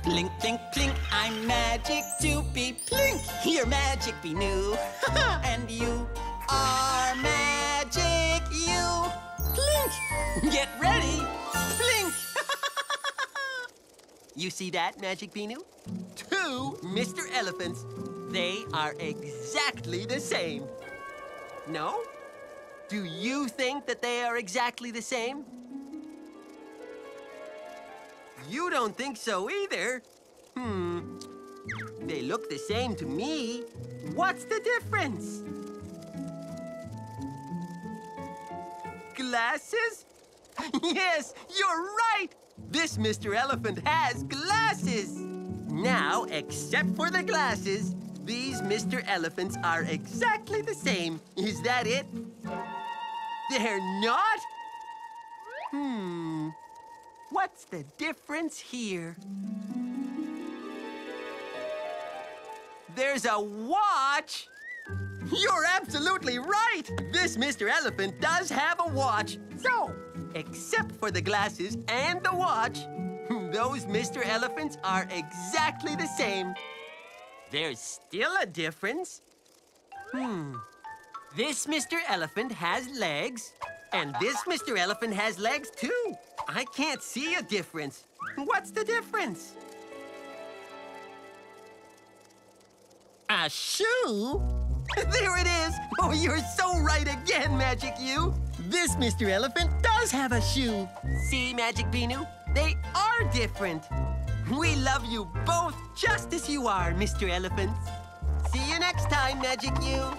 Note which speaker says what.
Speaker 1: Blink, blink, blink, I'm Magic Toopy. Blink, you're Magic Binoo. And you are Magic You. Blink, get ready, blink. You see that, Magic Binoo? Two Mr. Elephants. They are exactly the same. No? Do you think that they are exactly the same? You don't think so either. They look the same to me. What's the difference? Glasses? Yes, you're right. This Mr. Elephant has glasses. Now, except for the glasses, these Mr. Elephants are exactly the same. Is that it? They're not? What's the difference here? There's a watch! You're absolutely right! This Mr. Elephant does have a watch. So, except for the glasses and the watch, those Mr. Elephants are exactly the same. There's still a difference. This Mr. Elephant has legs, and this Mr. Elephant has legs too. I can't see a difference. What's the difference? A shoe? There it is! Oh, you're so right again, Magic You. This Mr. Elephant does have a shoe. See, Magic Binoo? They are different. We love you both just as you are, Mr. Elephants. See you next time, Magic You.